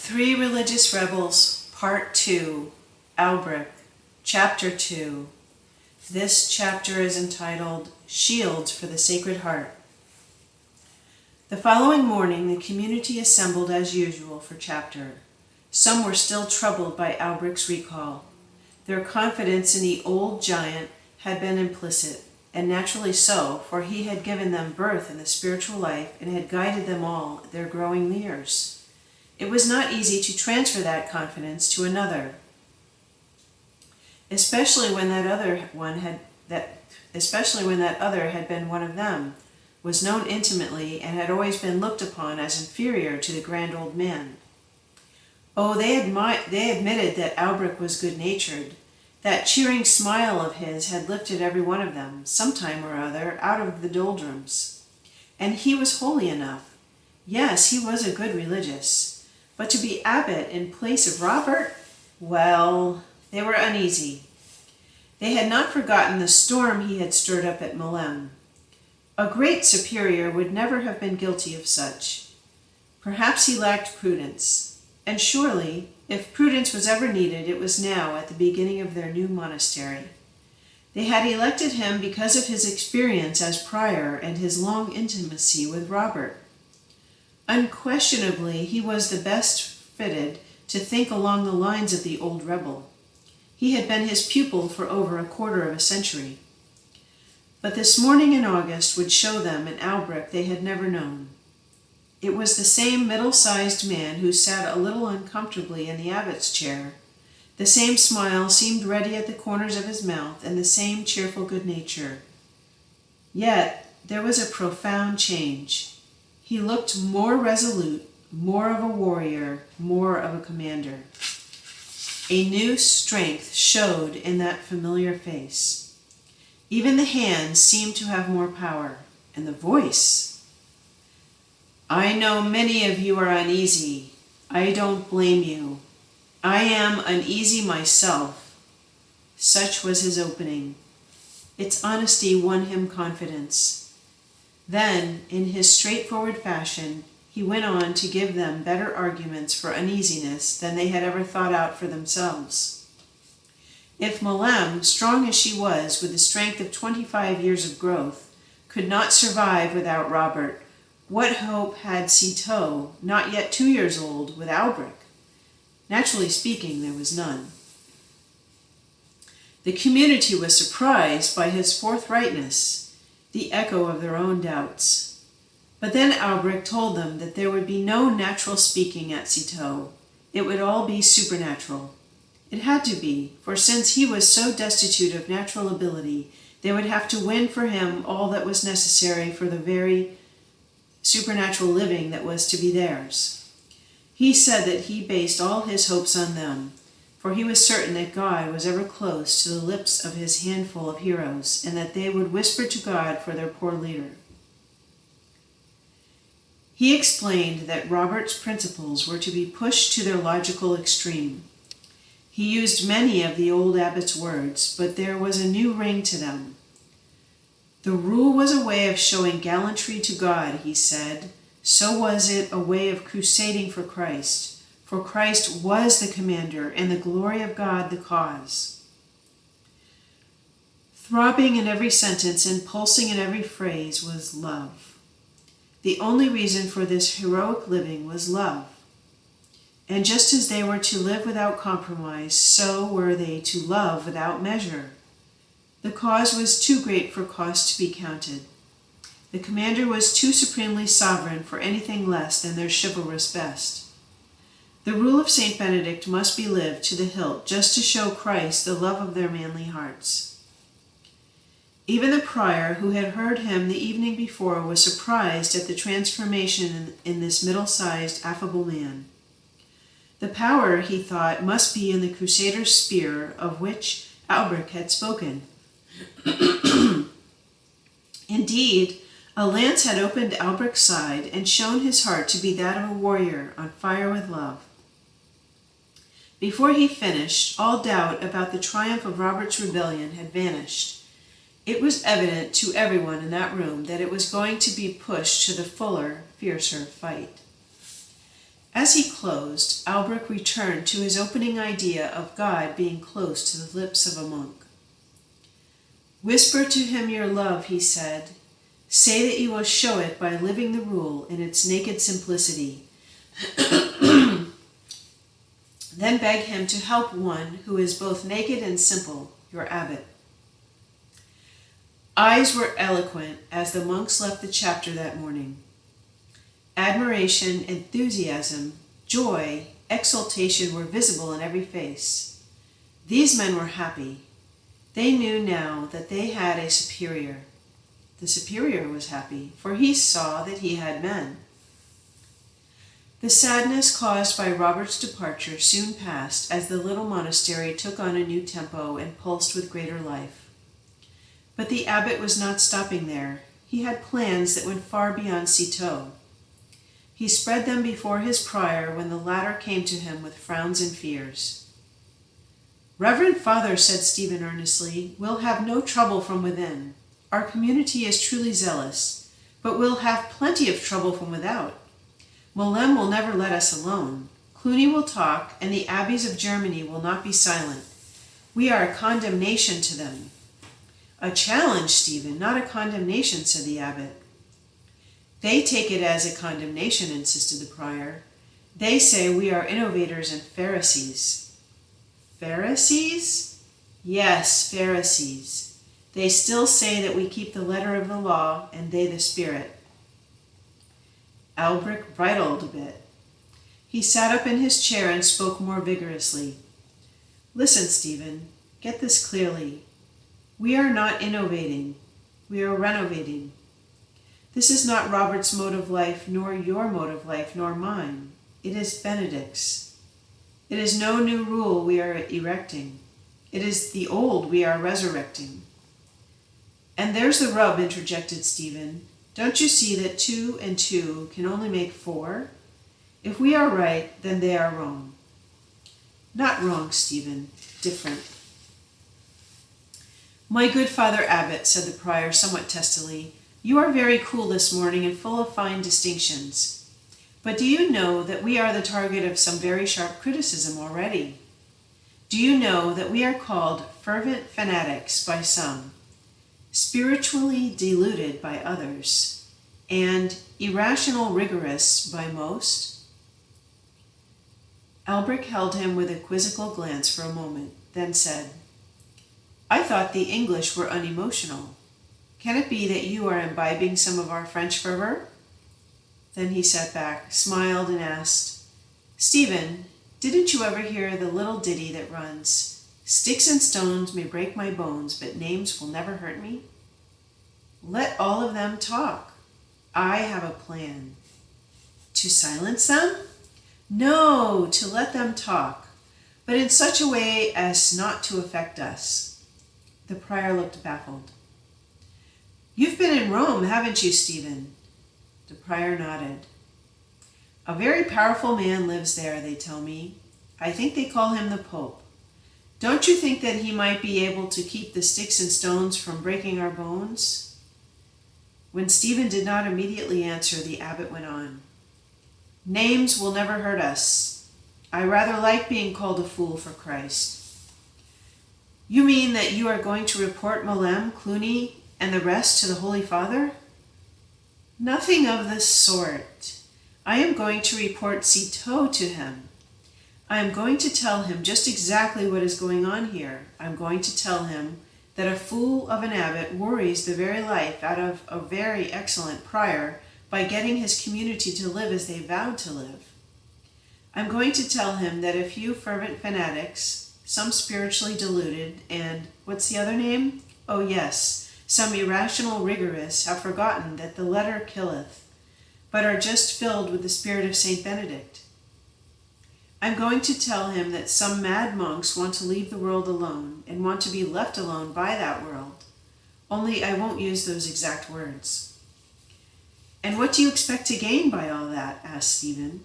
Three Religious Rebels, Part 2, Alberic, Chapter 2. This chapter is entitled Shields for the Sacred Heart. The following morning, the community assembled as usual for chapter. Some were still troubled by Alberic's recall. Their confidence in the old giant had been implicit, and naturally so, for he had given them birth in the spiritual life and had guided them all their growing years. It was not easy to transfer that confidence to another, especially when that other had been one of them, was known intimately, and had always been looked upon as inferior to the grand old man. Oh, they admitted that Alberic was good-natured. That cheering smile of his had lifted every one of them, sometime or other, out of the doldrums. And he was holy enough. Yes, he was a good religious. But to be abbot in place of Robert? Well, they were uneasy. They had not forgotten the storm he had stirred up at Malem. A great superior would never have been guilty of such. Perhaps he lacked prudence, and surely, if prudence was ever needed, it was now at the beginning of their new monastery. They had elected him because of his experience as prior and his long intimacy with Robert. Unquestionably, he was the best fitted to think along the lines of the old rebel. He had been his pupil for over a quarter of a century. But this morning in August would show them an Alberic they had never known. It was the same middle-sized man who sat a little uncomfortably in the abbot's chair. The same smile seemed ready at the corners of his mouth, and the same cheerful good nature. Yet there was a profound change. He looked more resolute, more of a warrior, more of a commander. A new strength showed in that familiar face. Even the hands seemed to have more power, and the voice. I know many of you are uneasy. I don't blame you. I am uneasy myself. Such was his opening. Its honesty won him confidence. Then, in his straightforward fashion, he went on to give them better arguments for uneasiness than they had ever thought out for themselves. If Malem, strong as she was, with the strength of 25 years of growth, could not survive without Robert, what hope had Citeaux, not yet 2 years old, with Alberic? Naturally speaking, there was none. The community was surprised by his forthrightness, the echo of their own doubts. But then Alberic told them that there would be no natural speaking at Citeaux. It would all be supernatural. It had to be, for since he was so destitute of natural ability, they would have to win for him all that was necessary for the very supernatural living that was to be theirs. He said that he based all his hopes on them, for he was certain that God was ever close to the lips of his handful of heroes, and that they would whisper to God for their poor leader. He explained that Robert's principles were to be pushed to their logical extreme. He used many of the old abbot's words, but there was a new ring to them. The rule was a way of showing gallantry to God, he said. So was it a way of crusading for Christ. For Christ was the commander, and the glory of God the cause. Throbbing in every sentence and pulsing in every phrase was love. The only reason for this heroic living was love. And just as they were to live without compromise, so were they to love without measure. The cause was too great for cost to be counted. The commander was too supremely sovereign for anything less than their chivalrous best. The rule of St. Benedict must be lived to the hilt just to show Christ the love of their manly hearts. Even the prior who had heard him the evening before was surprised at the transformation in this middle-sized, affable man. The power, he thought, must be in the crusader's spear of which Alberic had spoken. Indeed, a lance had opened Alberic's side and shown his heart to be that of a warrior on fire with love. Before he finished, all doubt about the triumph of Robert's rebellion had vanished. It was evident to everyone in that room that it was going to be pushed to the fuller, fiercer fight. As he closed, Alberic returned to his opening idea of God being close to the lips of a monk. "Whisper to him your love," he said. "Say that you will show it by living the rule in its naked simplicity. Then beg him to help one who is both naked and simple, your abbot." Eyes were eloquent as the monks left the chapter that morning. Admiration, enthusiasm, joy, exultation were visible in every face. These men were happy. They knew now that they had a superior. The superior was happy, for he saw that he had men. The sadness caused by Robert's departure soon passed as the little monastery took on a new tempo and pulsed with greater life. But the abbot was not stopping there. He had plans that went far beyond Citeaux. He spread them before his prior when the latter came to him with frowns and fears. "Reverend Father," said Stephen earnestly, "we'll have no trouble from within. Our community is truly zealous, but we'll have plenty of trouble from without. Malem will never let us alone. Cluny will talk, and the abbeys of Germany will not be silent. We are a condemnation to them." "A challenge, Stephen, not a condemnation," said the abbot. "They take it as a condemnation," insisted the prior. "They say we are innovators and Pharisees." "Pharisees?" "Yes, Pharisees. They still say that we keep the letter of the law, and they the spirit." Alberic bridled a bit. He sat up in his chair and spoke more vigorously. "Listen, Stephen, get this clearly. We are not innovating. We are renovating. This is not Robert's mode of life, nor your mode of life, nor mine. It is Benedict's. It is no new rule we are erecting. It is the old we are resurrecting." "And there's the rub," interjected Stephen. "Don't you see that 2 and 2 can only make 4? If we are right, then they are wrong." "Not wrong, Stephen. Different." "My good Father Abbot," said the prior somewhat testily, "you are very cool this morning and full of fine distinctions. But do you know that we are the target of some very sharp criticism already? Do you know that we are called fervent fanatics by some, spiritually deluded by others, and irrational rigorists by most?" Alberic held him with a quizzical glance for a moment, then said, "I thought the English were unemotional. Can it be that you are imbibing some of our French fervor?" Then he sat back, smiled, and asked, "Stephen, didn't you ever hear the little ditty that runs, 'Sticks and stones may break my bones, but names will never hurt me'? Let all of them talk. I have a plan." "To silence them?" "No, to let them talk, but in such a way as not to affect us." The prior looked baffled. "You've been in Rome, haven't you, Stephen?" The prior nodded. "A very powerful man lives there, they tell me. I think they call him the Pope. Don't you think that he might be able to keep the sticks and stones from breaking our bones?" When Stephen did not immediately answer, the abbot went on. "Names will never hurt us. I rather like being called a fool for Christ." "You mean that you are going to report Malem, Cluny, and the rest to the Holy Father?" "Nothing of the sort. I am going to report Citeaux to him. I am going to tell him just exactly what is going on here. I am going to tell him that a fool of an abbot worries the very life out of a very excellent prior by getting his community to live as they vowed to live. I'm going to tell him that a few fervent fanatics, some spiritually deluded, and what's the other name? Oh yes, some irrational rigorists have forgotten that the letter killeth, but are just filled with the spirit of St. Benedict. I'm going to tell him that some mad monks want to leave the world alone and want to be left alone by that world, only I won't use those exact words." "And what do you expect to gain by all that?" asked Stephen.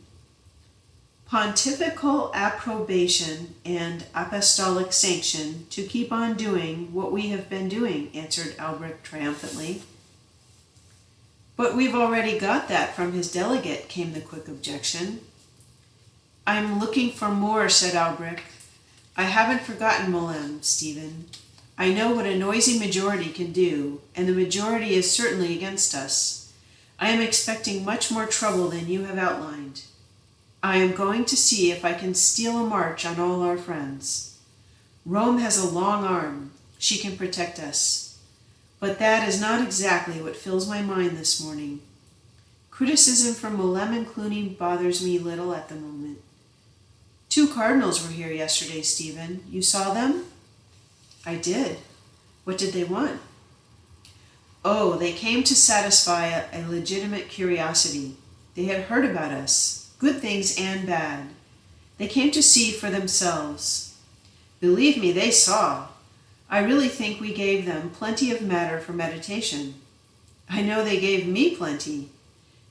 "Pontifical approbation and apostolic sanction to keep on doing what we have been doing," answered Alberic triumphantly. "But we've already got that from his delegate," came the quick objection. I'm looking for more, said Alberic. I haven't forgotten Molem, Stephen. I know what a noisy majority can do, and the majority is certainly against us. I am expecting much more trouble than you have outlined. I am going to see if I can steal a march on all our friends. Rome has a long arm. She can protect us. But that is not exactly what fills my mind this morning. Criticism from Molem and Cluny bothers me little at the moment. 2 cardinals were here yesterday, Stephen. You saw them? I did. What did they want? Oh, they came to satisfy a legitimate curiosity. They had heard about us, good things and bad. They came to see for themselves. Believe me, they saw. I really think we gave them plenty of matter for meditation. I know they gave me plenty.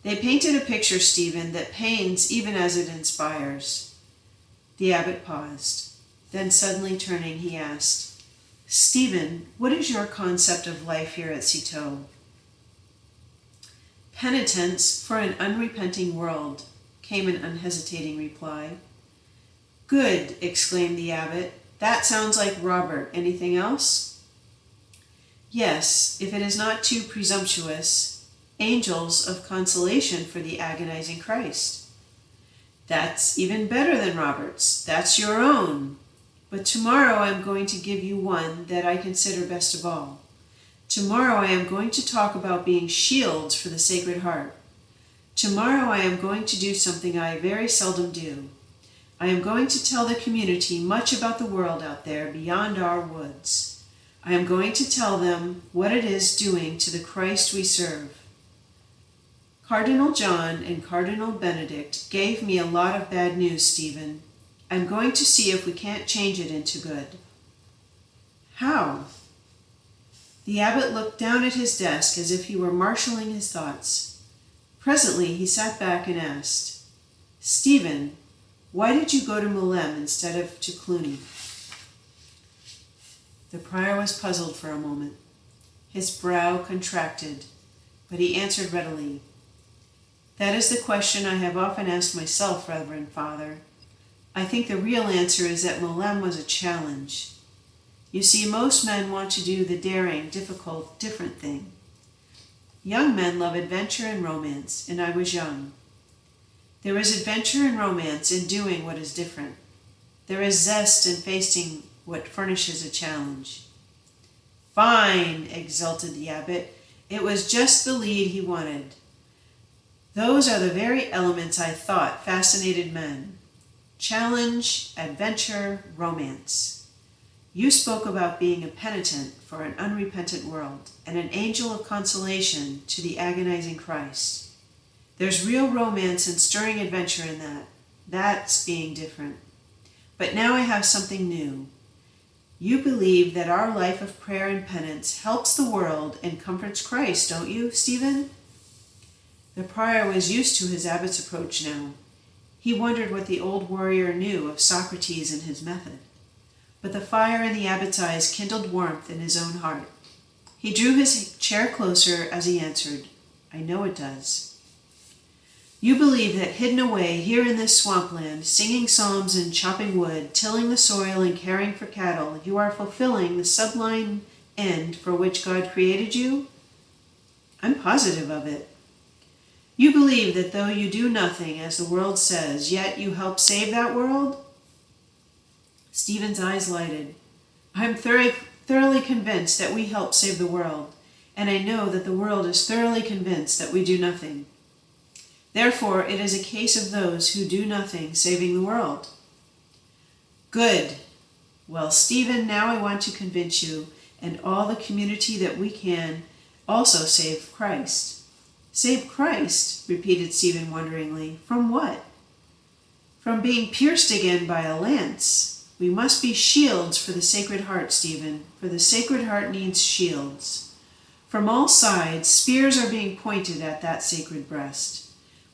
They painted a picture, Stephen, that pains even as it inspires. The abbot paused. Then suddenly turning, he asked, Stephen, what is your concept of life here at Citeaux? Penitence for an unrepenting world, came an unhesitating reply. Good, exclaimed the abbot. That sounds like Robert. Anything else? Yes, if it is not too presumptuous, angels of consolation for the agonizing Christ. That's even better than Robert's. That's your own. But tomorrow I am going to give you one that I consider best of all. Tomorrow I am going to talk about being shields for the Sacred Heart. Tomorrow I am going to do something I very seldom do. I am going to tell the community much about the world out there beyond our woods. I am going to tell them what it is doing to the Christ we serve. Cardinal John and Cardinal Benedict gave me a lot of bad news, Stephen. I'm going to see if we can't change it into good. How? The abbot looked down at his desk as if he were marshalling his thoughts. Presently he sat back and asked, Stephen, why did you go to Molem instead of to Cluny? The prior was puzzled for a moment. His brow contracted, but he answered readily, That is the question I have often asked myself, Reverend Father. I think the real answer is that Molem was a challenge. You see, most men want to do the daring, difficult, different thing. Young men love adventure and romance, and I was young. There is adventure and romance in doing what is different. There is zest in facing what furnishes a challenge. Fine, exulted the abbot. It was just the lead he wanted. Those are the very elements I thought fascinated men. Challenge, adventure, romance. You spoke about being a penitent for an unrepentant world and an angel of consolation to the agonizing Christ. There's real romance and stirring adventure in that. That's being different. But now I have something new. You believe that our life of prayer and penance helps the world and comforts Christ, don't you, Stephen? The prior was used to his abbot's approach now. He wondered what the old warrior knew of Socrates and his method. But the fire in the abbot's eyes kindled warmth in his own heart. He drew his chair closer as he answered, I know it does. You believe that hidden away here in this swampland, singing psalms and chopping wood, tilling the soil and caring for cattle, you are fulfilling the sublime end for which God created you? I'm positive of it. You believe that though you do nothing, as the world says, yet you help save that world? Stephen's eyes lighted. I am thoroughly convinced that we help save the world, and I know that the world is thoroughly convinced that we do nothing. Therefore, it is a case of those who do nothing saving the world. Good. Well, Stephen, now I want to convince you and all the community that we can also save Christ. Save Christ, repeated Stephen wonderingly. From what? From being pierced again by a lance. We must be shields for the Sacred Heart, Stephen, for the Sacred Heart needs shields. From all sides, spears are being pointed at that sacred breast.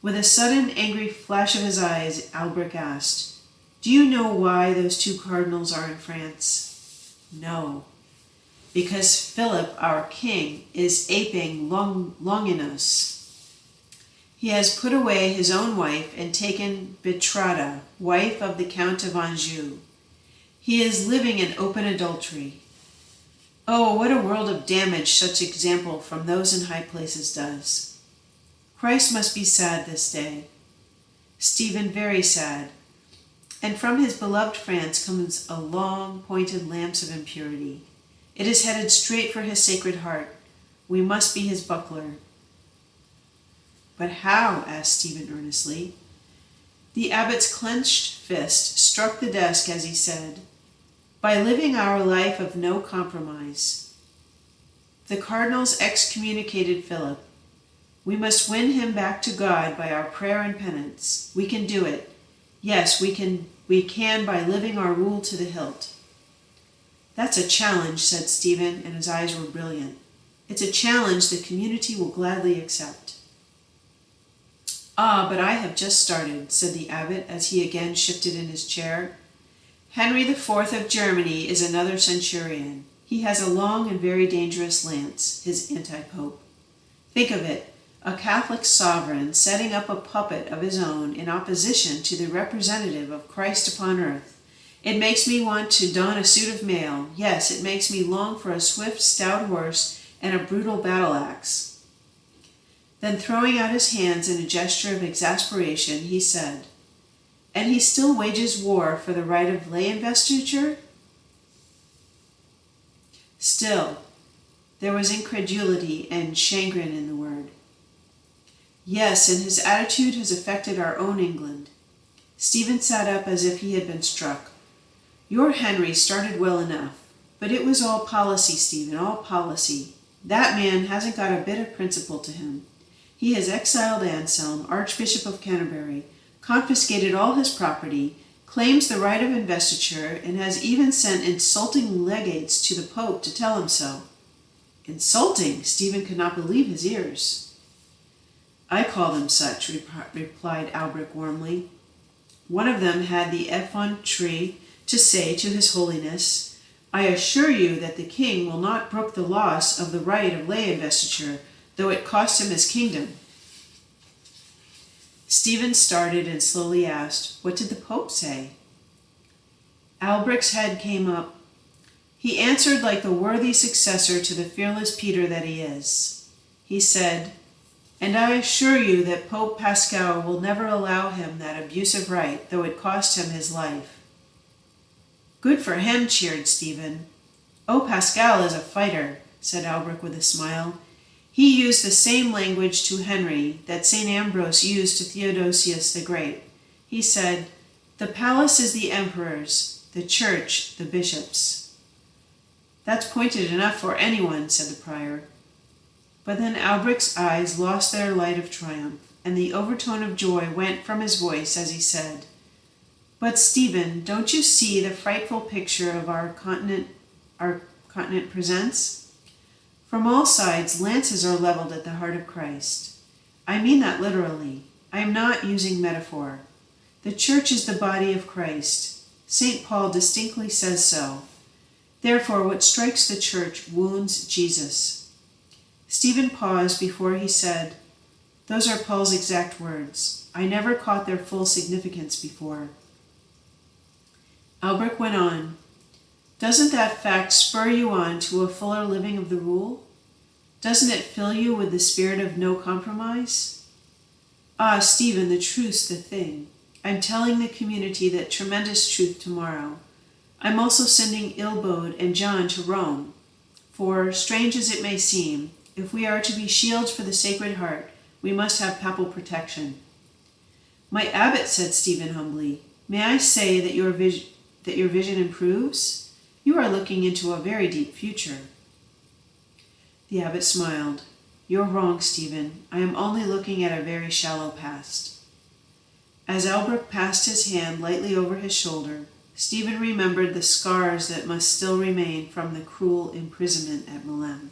With a sudden angry flash of his eyes, Alberic asked, Do you know why those 2 cardinals are in France? No. Because Philip, our king, is aping Longinus. He has put away his own wife and taken Bertrada, wife of the Count of Anjou. He is living in open adultery. Oh, what a world of damage such example from those in high places does. Christ must be sad this day. Stephen very sad. And from his beloved France comes a long, pointed lance of impurity. It is headed straight for his sacred heart. We must be his buckler. But how? Asked Stephen earnestly. The abbot's clenched fist struck the desk as he said, by living our life of no compromise. The cardinals excommunicated Philip. We must win him back to God by our prayer and penance. We can do it. Yes, we can by living our rule to the hilt. That's a challenge, said Stephen, and his eyes were brilliant. It's a challenge the community will gladly accept. Ah, but I have just started, said the abbot as he again shifted in his chair. Henry IV of Germany is another centurion. He has a long and very dangerous lance, his anti-pope. Think of it, a Catholic sovereign setting up a puppet of his own in opposition to the representative of Christ upon earth. It makes me want to don a suit of mail. Yes, it makes me long for a swift, stout horse and a brutal battle axe. Then throwing out his hands in a gesture of exasperation, he said, And he still wages war for the right of lay investiture? Still, there was incredulity and chagrin in the word. Yes, and his attitude has affected our own England. Stephen sat up as if he had been struck. Your Henry started well enough, but it was all policy, Stephen, all policy. That man hasn't got a bit of principle to him. He has exiled Anselm, Archbishop of Canterbury, confiscated all his property, claims the right of investiture, and has even sent insulting legates to the Pope to tell him so. Insulting? Stephen could not believe his ears. I call them such, replied Alberic warmly. One of them had the effrontery to say to His Holiness, I assure you that the king will not brook the loss of the right of lay investiture, though it cost him his kingdom. Stephen started and slowly asked, What did the Pope say? Alberic's head came up. He answered like the worthy successor to the fearless Peter that he is. He said, And I assure you that Pope Pascal will never allow him that abusive right, though it cost him his life. Good for him, cheered Stephen. Oh, Pascal is a fighter, said Alberic with a smile. He used the same language to Henry that St. Ambrose used to Theodosius the Great. He said, The palace is the emperor's, the church the bishop's. That's pointed enough for anyone, said the prior. But then Alberic's eyes lost their light of triumph, and the overtone of joy went from his voice as he said, But Stephen, don't you see the frightful picture of our continent presents? From all sides, lances are leveled at the heart of Christ. I mean that literally. I am not using metaphor. The church is the body of Christ. St. Paul distinctly says so. Therefore, what strikes the church wounds Jesus. Stephen paused before he said, Those are Paul's exact words. I never caught their full significance before. Alberic went on, Doesn't that fact spur you on to a fuller living of the rule? Doesn't it fill you with the spirit of no compromise? Ah, Stephen, the truth's the thing. I'm telling the community that tremendous truth tomorrow. I'm also sending Ilbode and John to Rome, for, strange as it may seem, if we are to be shields for the Sacred Heart, we must have papal protection. My abbot, said Stephen humbly, may I say that your vision improves? You are looking into a very deep future. The abbot smiled. You're wrong, Stephen. I am only looking at a very shallow past. As Alberic passed his hand lightly over his shoulder, Stephen remembered the scars that must still remain from the cruel imprisonment at Milan.